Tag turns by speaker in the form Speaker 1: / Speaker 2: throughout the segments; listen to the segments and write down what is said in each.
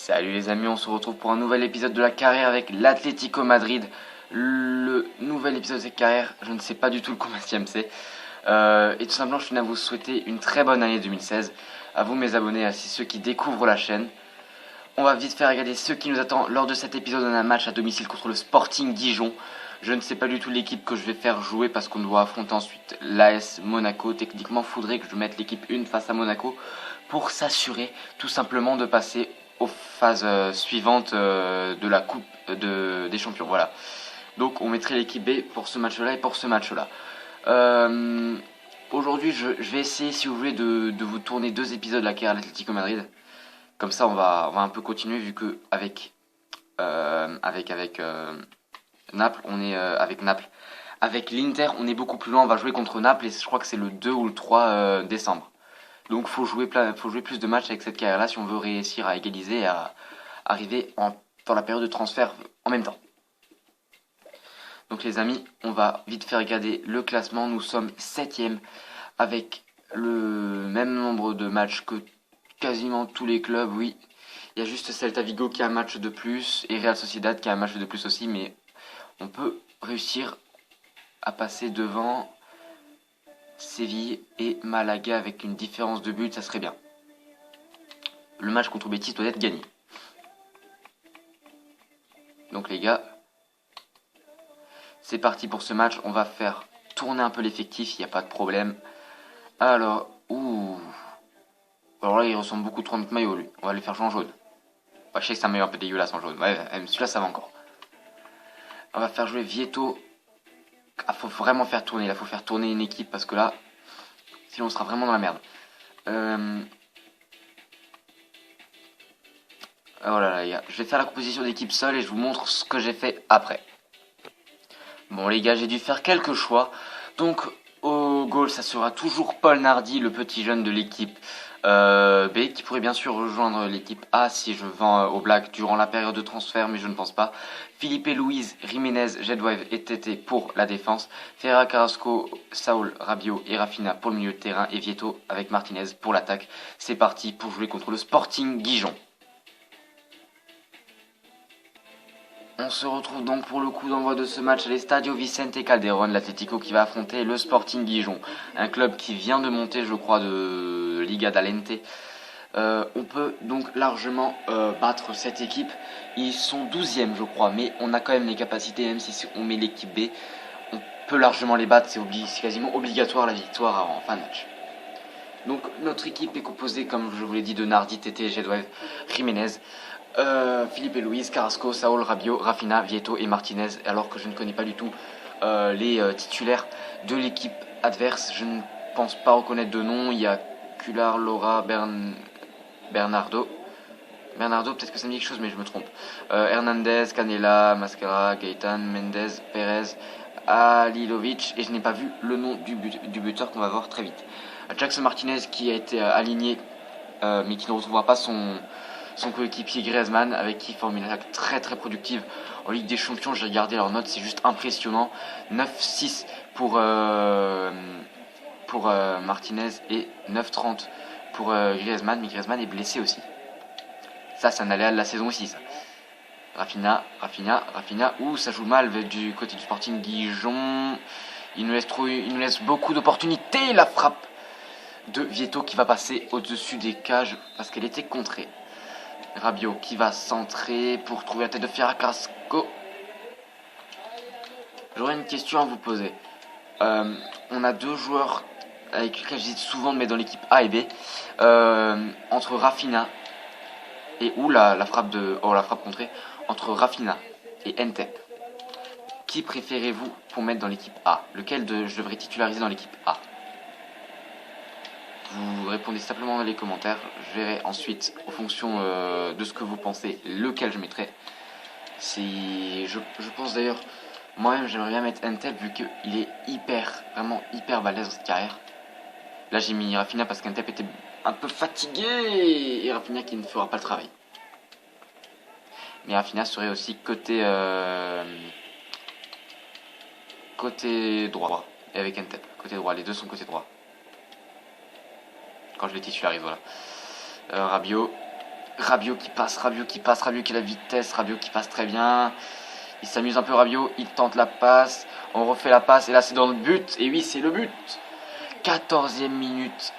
Speaker 1: Salut les amis, on se retrouve pour un nouvel épisode de la carrière avec l'Atlético Madrid. Le nouvel épisode de cette carrière, je ne sais pas du tout le combienième c'est. Et tout simplement, je tenais à vous souhaiter une très bonne année 2016. À vous mes abonnés, ainsi ceux qui découvrent la chaîne. On va vite faire regarder ce qui nous attend lors de cet épisode. On a un match à domicile contre le Sporting Dijon. Je ne sais pas du tout l'équipe que je vais faire jouer parce qu'on doit affronter ensuite l'AS Monaco. Techniquement, il faudrait que je mette l'équipe 1 face à Monaco pour s'assurer tout simplement de passer aux phases suivantes de la Coupe des Champions. Voilà. Donc on mettrait l'équipe B pour ce match-là et pour ce match-là. Aujourd'hui, je vais essayer, si vous voulez, de vous tourner 2 épisodes de la carrière de l'Atlético Madrid. Comme ça, on va un peu continuer vu que avec Naples, on est avec Naples. Avec l'Inter, on est beaucoup plus loin. On va jouer contre Naples et je crois que c'est le 2 ou le 3 décembre. Donc faut jouer plus de matchs avec cette carrière-là si on veut réussir à égaliser et à arriver dans la période de transfert en même temps. Donc les amis, on va vite faire regarder le classement. Nous sommes 7ème avec le même nombre de matchs que quasiment tous les clubs, oui. Il y a juste Celta Vigo qui a un match de plus et Real Sociedad qui a un match de plus aussi, mais on peut réussir à passer devant Séville et Malaga avec une différence de but, ça serait bien. Le match contre Betis doit être gagné. Donc les gars, c'est parti pour ce match. On va faire tourner un peu l'effectif, il n'y a pas de problème. Alors, alors là, il ressemble beaucoup trop à notre maillot, lui. On va lui faire jouer en jaune. Je sais que c'est un maillot un peu dégueulasse en jaune. Ouais, celui-là, ça va encore. On va faire jouer Vieto. Ah, faut vraiment faire tourner. Là, faut faire tourner une équipe parce que là, sinon, on sera vraiment dans la merde. Oh là là, les gars. Je vais faire la composition d'équipe seule et je vous montre ce que j'ai fait après. Bon, les gars, j'ai dû faire quelques choix. Donc, au goal, ça sera toujours Paul Nardi, le petit jeune de l'équipe B, qui pourrait bien sûr rejoindre l'équipe A si je vends au Black durant la période de transfert, mais je ne pense pas. Felipe Luis, Jiménez, Jedwave et Tete pour la défense. Ferreira, Carrasco, Saúl, Rabiot et Rafinha pour le milieu de terrain. Et Vieto avec Martinez pour l'attaque. C'est parti pour jouer contre le Sporting Dijon. On se retrouve donc pour le coup d'envoi de ce match à l'Estadio Vicente Calderón, l'Atlético qui va affronter le Sporting Dijon, un club qui vient de monter je crois de Liga d'Alente. On peut donc largement battre cette équipe, ils sont 12e je crois, mais on a quand même les capacités, même si on met l'équipe B, on peut largement les battre, c'est quasiment obligatoire la victoire en fin de match. Donc notre équipe est composée comme je vous l'ai dit de Nardi, Tete, Jedwave, Jiménez. Felipe Luis, Carrasco, Saúl, Rabiot, Rafinha, Vieto et Martinez, alors que je ne connais pas du tout les titulaires de l'équipe adverse. Je ne pense pas reconnaître de nom. Il y a Cular, Laura, Bernardo. Bernardo, peut-être que ça me dit quelque chose, mais je me trompe. Hernandez, Canela, Mascara, Gaetan, Mendez, Perez, Alilovic, et je n'ai pas vu le nom du buteur qu'on va voir très vite. Jackson Martinez qui a été aligné, mais qui ne retrouvera pas son coéquipier Griezmann, avec qui il forme une attaque très très productive en Ligue des Champions. J'ai regardé leurs notes, c'est juste impressionnant. 9-6 pour Martinez et 9-30 pour Griezmann, mais Griezmann est blessé aussi. Ça, c'est un aléa de la saison aussi, ça. Rafinha, ça joue mal du côté du Sporting Dijon. Il nous laisse beaucoup d'opportunités. La frappe de Vieto qui va passer au-dessus des cages parce qu'elle était contrée. Rabiot qui va centrer pour trouver la tête de Ferreira, Carrasco. J'aurais une question à vous poser. On a 2 joueurs avec lesquels j'hésite souvent de mettre dans l'équipe A et B. Entre Rafinha et la frappe contrée. Entre Rafinha et Ntep. Qui préférez-vous pour mettre dans l'équipe A? Lequel je devrais titulariser dans l'équipe A? Vous répondez simplement dans les commentaires. Je verrai ensuite, en fonction de ce que vous pensez, lequel je mettrai. Je pense d'ailleurs, moi-même j'aimerais bien mettre Ntep vu qu'il est vraiment hyper balèze dans cette carrière. Là j'ai mis Rafinha parce qu'Ntep était un peu fatigué et Rafinha qui ne fera pas le travail. Mais Rafinha serait aussi côté droit et avec Ntep côté droit. Les deux sont côté droit. Quand je les titularise, voilà. Rabiot, Rabiot qui passe, Rabiot qui a la vitesse, Rabiot qui passe très bien. Il s'amuse un peu Rabiot, il tente la passe, on refait la passe et là c'est dans le but. Et oui, c'est le but. 14e minute.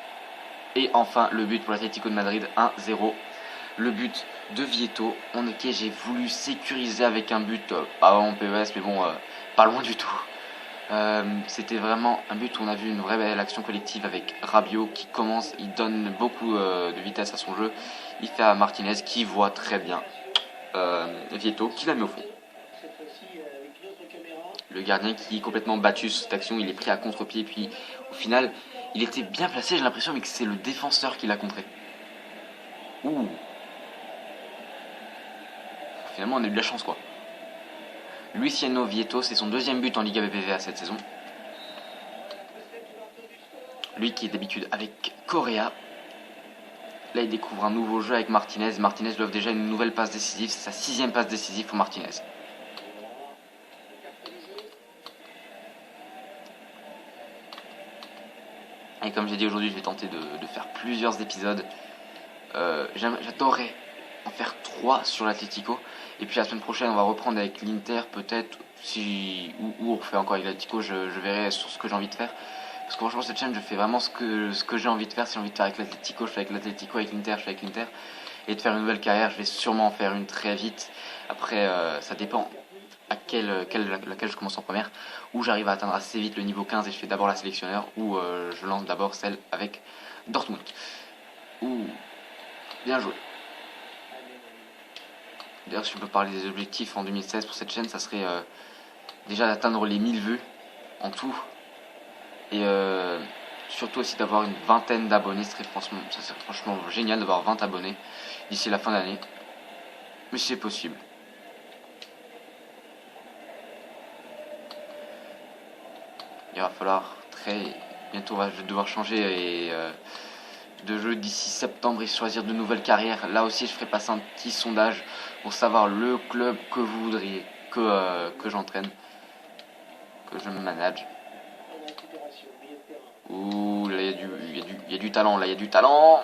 Speaker 1: Et enfin le but pour l'Atlético de Madrid, 1-0. Le but de Vieto. J'ai voulu sécuriser avec un but pas en PES, mais bon, pas loin du tout. C'était vraiment un but où on a vu une vraie belle action collective avec Rabiot qui commence, il donne beaucoup de vitesse à son jeu. Il fait à Martinez qui voit très bien Vieto qui la met au fond. Le gardien qui est complètement battu sur cette action, il est pris à contre-pied, puis au final, il était bien placé, j'ai l'impression, mais que c'est le défenseur qui l'a contré. Ouh. Finalement, on a eu de la chance, quoi. Luciano Vieto, c'est son deuxième but en Liga BBVA cette saison. Lui qui est d'habitude avec Correa. Là, il découvre un nouveau jeu avec Martinez. Martinez lui offre déjà une nouvelle passe décisive. C'est sa 6e passe décisive pour Martinez. Et comme j'ai dit aujourd'hui, je vais tenter de faire plusieurs épisodes. J'adorerais en faire 3 sur l'Atlético. Et puis la semaine prochaine, on va reprendre avec l'Inter, peut-être. Ou on refait encore avec l'Atlético, je verrai sur ce que j'ai envie de faire. Parce que franchement, cette chaîne, je fais vraiment ce que j'ai envie de faire. Si j'ai envie de faire avec l'Atlético, je fais avec l'Atlético, avec l'Inter, je fais avec l'Inter. Et de faire une nouvelle carrière, je vais sûrement en faire une très vite. Après, ça dépend à laquelle je commence en première. Ou j'arrive à atteindre assez vite le niveau 15 et je fais d'abord la sélectionneur. Ou je lance d'abord celle avec Dortmund. Ouh, bien joué. D'ailleurs, si je peux parler des objectifs en 2016 pour cette chaîne, ça serait déjà d'atteindre les 1000 vues en tout. Et surtout aussi d'avoir une vingtaine d'abonnés. Ça serait franchement génial d'avoir 20 abonnés d'ici la fin d'année. Mais c'est possible. Il va falloir bientôt, je vais devoir changer de jeu d'ici septembre et choisir de nouvelles carrières. Là aussi, je ferai passer un petit sondage pour savoir le club que vous voudriez que j'entraîne, que je me manage. Ouh, là, il y a du talent, là, il y a du talent.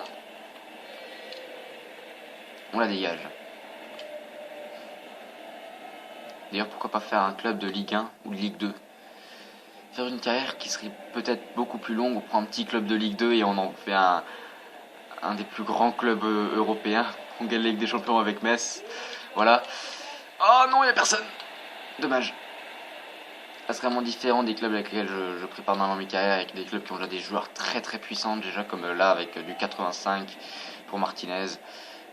Speaker 1: On la dégage. D'ailleurs, pourquoi pas faire un club de Ligue 1 ou de Ligue 2? Faire une carrière qui serait peut-être beaucoup plus longue. On prend un petit club de Ligue 2 et on en fait un des plus grands clubs européens. On gagne la Ligue des Champions avec Metz. Voilà. Oh non, il n'y a personne. Dommage. Ça serait vraiment différent des clubs avec lesquels je prépare normalement mes carrières, avec des clubs qui ont déjà des joueurs très très puissants, déjà comme là avec du 85 pour Martinez.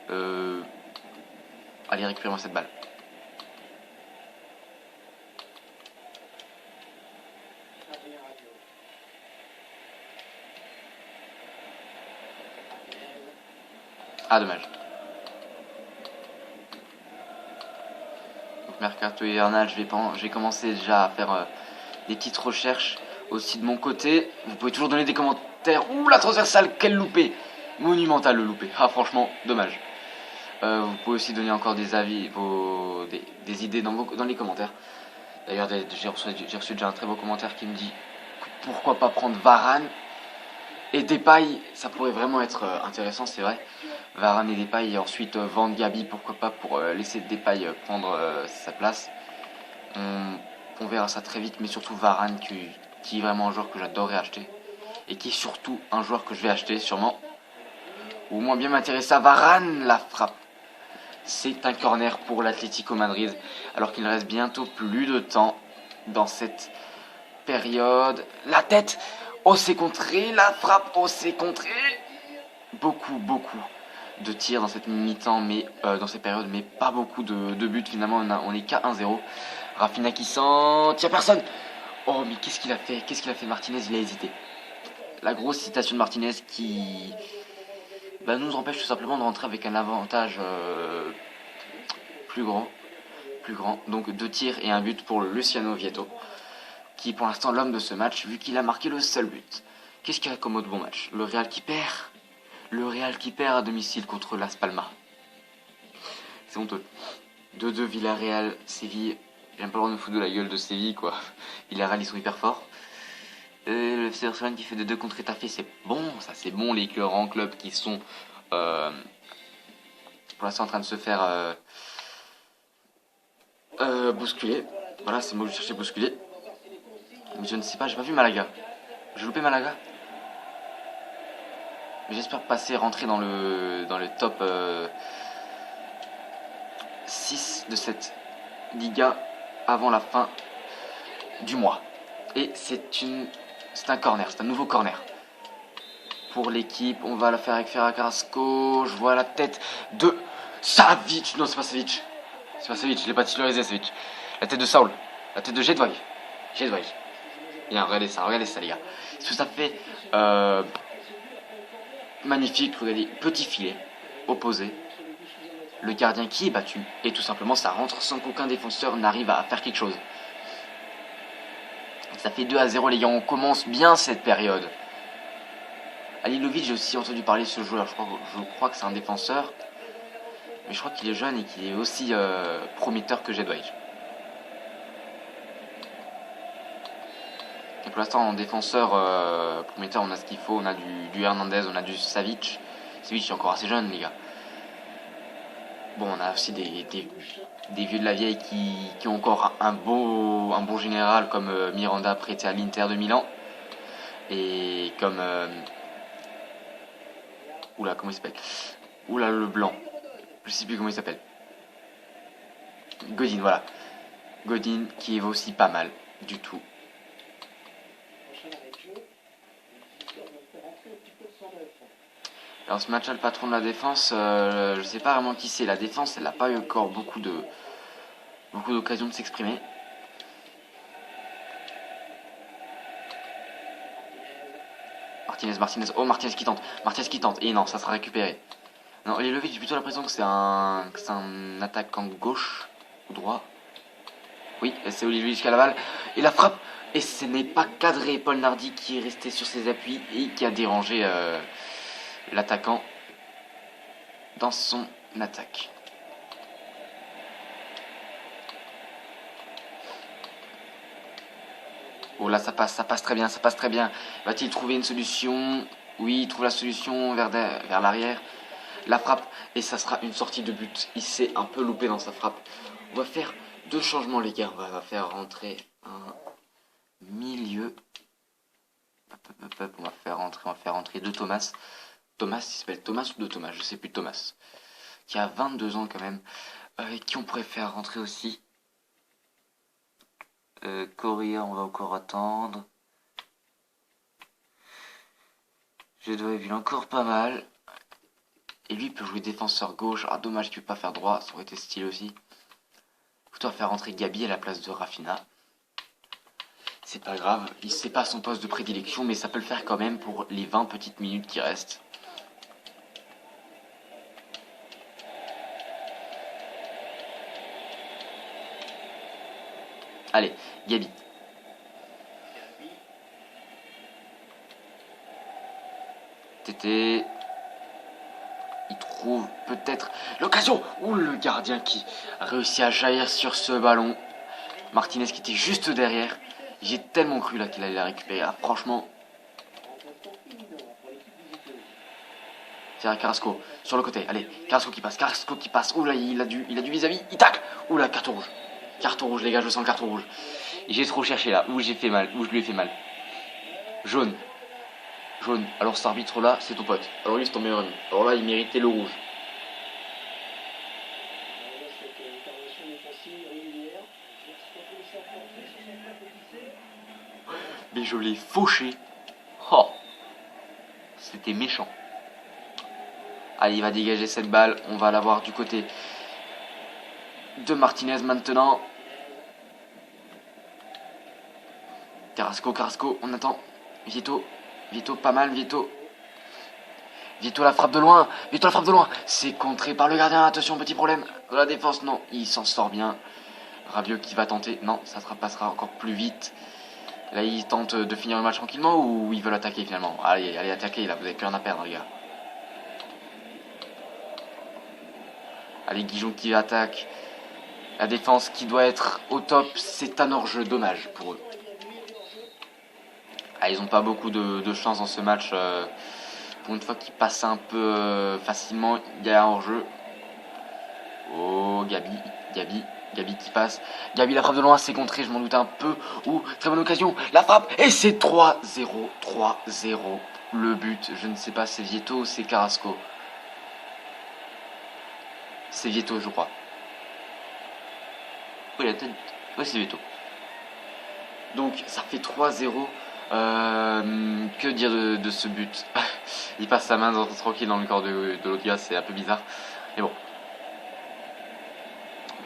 Speaker 1: Allez, récupérez-moi cette balle. Ah, dommage. Donc, mercato hivernal, je vais commencer déjà à faire des petites recherches aussi de mon côté. Vous pouvez toujours donner des commentaires. Ouh, la transversale, quel loupé! Monumental le loupé. Ah, franchement, dommage. Vous pouvez aussi donner encore des avis, des idées dans les commentaires. D'ailleurs, j'ai reçu déjà un très beau commentaire qui me dit pourquoi pas prendre Varane et Depay. Ça pourrait vraiment être intéressant, c'est vrai. Varane et Depay et ensuite vendre Gabi, pourquoi pas, pour laisser Depay prendre sa place. On verra ça très vite, mais surtout Varane qui est vraiment un joueur que j'adorerais acheter et qui est surtout un joueur que je vais acheter sûrement. Ou au moins bien m'intéresser à Varane, la frappe. C'est un corner pour l'Atlético Madrid, alors qu'il ne reste bientôt plus de temps dans cette période. La tête, oh c'est contré, la frappe, oh c'est contré. Beaucoup de tirs dans cette mi-temps, mais dans cette période, mais pas beaucoup de buts finalement. On est qu'à 1-0. Rafinha qui sent, il n'y a personne. Oh mais qu'est-ce qu'il a fait Martinez, il a hésité. La grosse citation de Martinez qui nous empêche tout simplement de rentrer avec un avantage plus grand. Donc 2 tirs et un but pour Luciano Vieto, qui est pour l'instant l'homme de ce match, vu qu'il a marqué le seul but. Qu'est-ce qu'il y a comme autre bon match? Le Real qui perd à domicile contre Las Palmas. C'est honteux. 2-2 Villarreal, Séville. J'aime pas le droit de me foutre de la gueule de Séville, quoi. Villarreal, ils sont hyper forts. Le FC Barcelone qui fait de 2 contre Étafé, c'est bon, ça c'est bon, les grands clubs qui sont Pour l'instant en train de se faire bousculer. Voilà, c'est moi que je cherchais bousculer. Mais je ne sais pas, j'ai pas vu Malaga. J'ai loupé Malaga. Mais j'espère passer, rentrer dans le top 6 de cette Liga avant la fin du mois. Et c'est un corner, c'est un nouveau corner. Pour l'équipe, on va la faire avec Ferran Carrasco. Je vois la tête de Savic. Non, c'est pas Savic. C'est pas Savic, je l'ai pas titularisé Savic. La tête de Saul. La tête de Jedwag. Jedwag. Bien, regardez ça les gars. Tout ça fait magnifique, regardez, petit filet opposé. Le gardien qui est battu. Et tout simplement ça rentre sans qu'aucun défenseur n'arrive à faire quelque chose. Ça fait 2-0 les gars, on commence bien cette période. Alilovic, j'ai aussi entendu parler de ce joueur, je crois que c'est un défenseur. Mais je crois qu'il est jeune et qu'il est aussi prometteur que Jedwaj. Et pour l'instant en défenseur prometteur on a ce qu'il faut, on a du Hernandez, on a du Savic. Savic est encore assez jeune les gars. Bon, on a aussi des vieux de la vieille qui ont encore un bon général comme Miranda prêté à l'Inter de Milan. Et comme... oula, comment il s'appelle? Oula, le blanc. Je sais plus comment il s'appelle. Godin, voilà. Godin qui est aussi pas mal du tout. Alors ce match-là, le patron de la défense, je sais pas vraiment qui c'est. La défense, elle n'a pas eu encore beaucoup d'occasions de s'exprimer. Martinez. Oh, Martinez qui tente. Et non, ça sera récupéré. Non, Lilovic, j'ai plutôt l'impression que c'est un attaquant gauche ou droit. Oui, c'est Olivier qui a la balle. Et la frappe. Et ce n'est pas cadré. Paul Nardi qui est resté sur ses appuis et qui a dérangé l'attaquant dans son attaque. Oh là, ça passe très bien. Va-t-il trouver une solution? Oui, il trouve la solution vers l'arrière. La frappe, et ça sera une sortie de but. Il s'est un peu loupé dans sa frappe. On va faire 2 changements, les gars. On va faire rentrer un milieu. On va faire rentrer de Thomas. Thomas, il s'appelle Thomas ou de Thomas? Je sais plus, Thomas. Qui a 22 ans quand même. Avec qui on pourrait faire rentrer aussi Correa, on va encore attendre. Jedwaj, il est encore pas mal. Et lui, il peut jouer défenseur gauche. Ah, dommage qu'il ne peut pas faire droit. Ça aurait été stylé aussi. Plutôt faire rentrer Gabi à la place de Rafinha. C'est pas grave. C'est pas son poste de prédilection, mais ça peut le faire quand même pour les 20 petites minutes qui restent. Allez, Gabi. Tété. Il trouve peut-être l'occasion. Ouh, le gardien qui a réussi à jaillir sur ce ballon. Martinez qui était juste derrière. J'ai tellement cru là qu'il allait la récupérer. Ah, franchement. C'est Carrasco sur le côté. Allez, Carrasco qui passe. Ouh là, il a du vis-à-vis. Il tacle. Ouh là, carton rouge. Carton rouge, les gars, je sens le carton rouge. J'ai trop cherché là. Où j'ai fait mal. Où je lui ai fait mal. Jaune. Alors cet arbitre là, c'est ton pote. Alors lui, c'est ton meilleur ami. Alors là, il méritait le rouge. Mais je l'ai fauché. Oh, c'était méchant. Allez, il va dégager cette balle. On va l'avoir du côté de Martinez maintenant. Carrasco, on attend. Vieto, pas mal, Vieto, la frappe de loin. C'est contré par le gardien. Attention, petit problème. De la défense, non, il s'en sort bien. Rabiot qui va tenter. Non, ça passera encore plus vite. Là, il tente de finir le match tranquillement ou ils veulent attaquer finalement? Allez, attaquez, là, vous n'avez plus rien à perdre, les gars. Allez, Guijon qui attaque. La défense qui doit être au top, c'est un hors-jeu, dommage pour eux. Ah, ils n'ont pas beaucoup de chance dans ce match. Pour une fois qu'ils passent un peu facilement, il y a un hors-jeu. Carrasco, Gabi qui passe. Gabi, la frappe de loin, c'est contré, je m'en doute un peu. Très bonne occasion, la frappe, et c'est 3-0, 3-0. Le but, je ne sais pas, c'est Vieto ou c'est Carrasco. C'est Vieto, je crois. Oui, la tête. Oui, c'est Vieto. Donc, ça fait 3-0. Que dire de ce but? Il passe sa main tranquille dans le corps de l'autre gars, c'est un peu bizarre. Mais bon.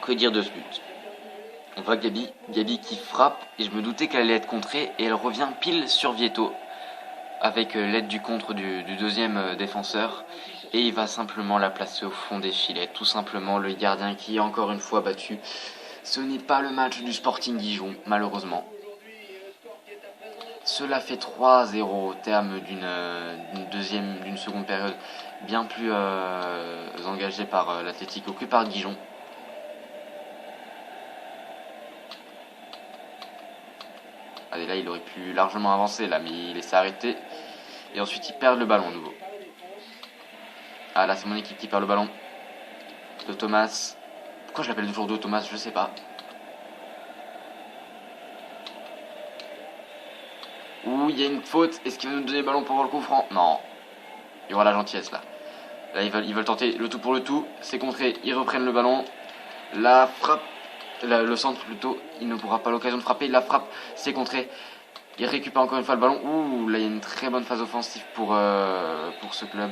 Speaker 1: Que dire de ce but? On voit Gabi qui frappe, et je me doutais qu'elle allait être contrée, et elle revient pile sur Vieto, avec l'aide du contre du deuxième défenseur, et il va simplement la placer au fond des filets. Tout simplement, le gardien qui est encore une fois battu. Ce n'est pas le match du Sporting Dijon, malheureusement. Cela fait 3-0 au terme d'une seconde période bien plus engagée par l'Atlético que par Dijon. Allez, là, il aurait pu largement avancer, là, mais il s'est arrêté. Et ensuite, il perd le ballon à nouveau. Ah, là, c'est mon équipe qui perd le ballon. De Thomas. Pourquoi je l'appelle toujours de Thomas? Je sais pas. Ouh, il y a une faute. Est-ce qu'il va nous donner le ballon pour avoir le coup franc? Non. Il y aura la gentillesse, là. Là, ils veulent tenter le tout pour le tout. C'est contré. Ils reprennent le ballon. La frappe. Le centre, plutôt. Il ne pourra pas l'occasion de frapper. La frappe, c'est contré. Il récupère encore une fois le ballon. Ouh, là, il y a une très bonne phase offensive pour ce club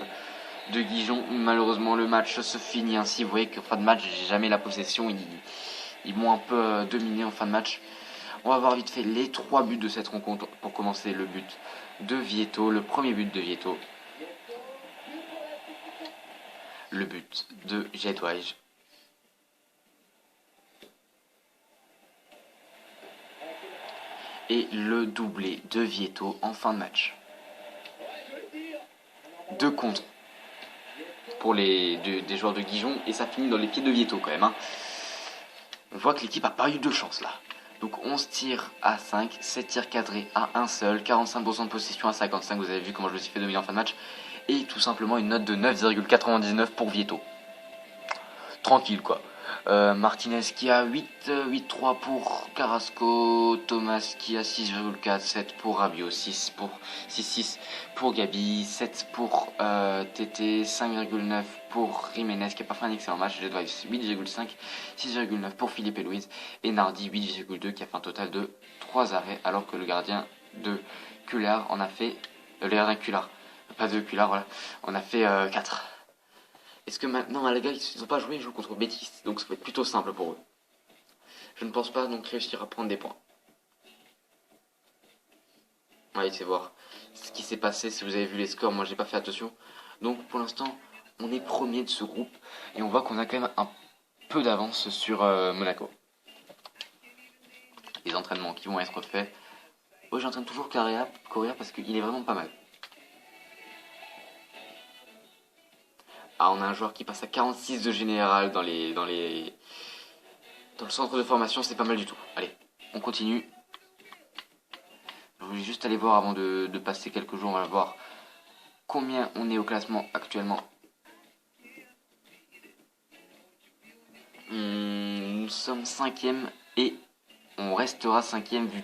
Speaker 1: de Dijon. Malheureusement, le match se finit ainsi. Vous voyez qu'en fin de match, j'ai jamais la possession. Ils m'ont un peu dominé en fin de match. On va voir vite fait les 3 buts de cette rencontre. Pour commencer, le but de Vieto, le premier but de Vieto. Le but de Jedwaj. Et le doublé de Vieto en fin de match. 2 contre pour des joueurs de Dijon, et ça finit dans les pieds de Vieto quand même. Hein. On voit que l'équipe a pas eu de chance là. Donc 11 tirs à 5, 7 tirs cadrés à un seul, 45% de possession à 55, vous avez vu comment je me suis fait dominer en fin de match. Et tout simplement une note de 9,99 pour Vieto. Tranquille quoi. Martinez qui a 8,3 pour Carrasco, Thomas qui a 6,4, 7 pour Rabiot, 6,6 pour Gabi, 7 pour TT, 5,9 pour Jiménez qui n'a pas fait un excellent match, 8,5, 6,9 pour Philippe et Louise, et Nardi 8,2 qui a fait un total de 3 arrêts, alors que le gardien de Culard en a fait, le gardien Culard, pas de Culard, voilà, on a fait 4. Est-ce que maintenant Malaga, ils n'ont pas joué, ils jouent contre Betis, donc ça va être plutôt simple pour eux. Je ne pense pas donc réussir à prendre des points. On va essayer de voir ce qui s'est passé. Si vous avez vu les scores, moi j'ai pas fait attention. Donc pour l'instant, on est premier de ce groupe et on voit qu'on a quand même un peu d'avance sur Monaco. Les entraînements qui vont être faits. Oh, j'entraîne toujours Correa parce qu'il est vraiment pas mal. Ah, on a un joueur qui passe à 46 de général dans le centre de formation, c'est pas mal du tout. Allez, on continue. Je voulais juste aller voir avant de passer quelques jours, on va voir combien on est au classement actuellement. Nous sommes 5e et on restera 5e vu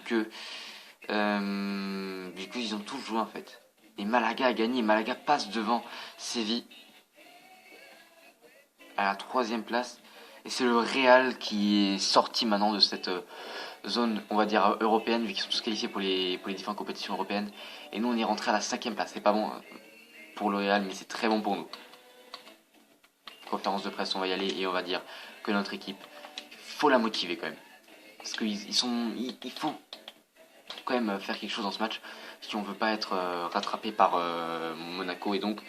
Speaker 1: qu'ils ont tous joué en fait. Et Malaga a gagné, Malaga passe devant Séville à la 3e place. Et c'est le Real qui est sorti maintenant de cette zone, on va dire, européenne, vu qu'ils sont tous qualifiés pour les différentes compétitions européennes. Et nous, on est rentré à la 5e place. C'est pas bon pour le Real, mais c'est très bon pour nous. Conférence de presse, on va y aller et on va dire que notre équipe, faut la motiver quand même. Parce qu'il faut quand même faire quelque chose dans ce match si on veut pas être rattrapé par Monaco. Et donc,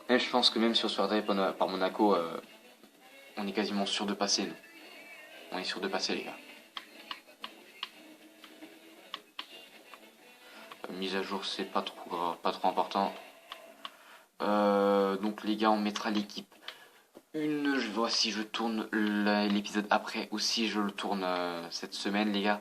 Speaker 1: je pense que même si on se fait rattraper par Monaco, on est quasiment sûr de passer. Nous. On est sûr de passer, les gars. Mise à jour, c'est pas trop grave, pas trop important. Donc les gars, on mettra l'équipe. Je vois si je tourne l'épisode après ou si je le tourne cette semaine, les gars.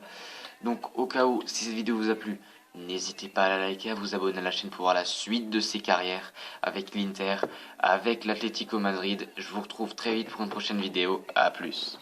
Speaker 1: Donc au cas où, si cette vidéo vous a plu, N'hésitez pas à la liker, à vous abonner à la chaîne pour voir la suite de ses carrières avec l'Inter, avec l'Atlético Madrid. Je vous retrouve très vite pour une prochaine vidéo. À plus.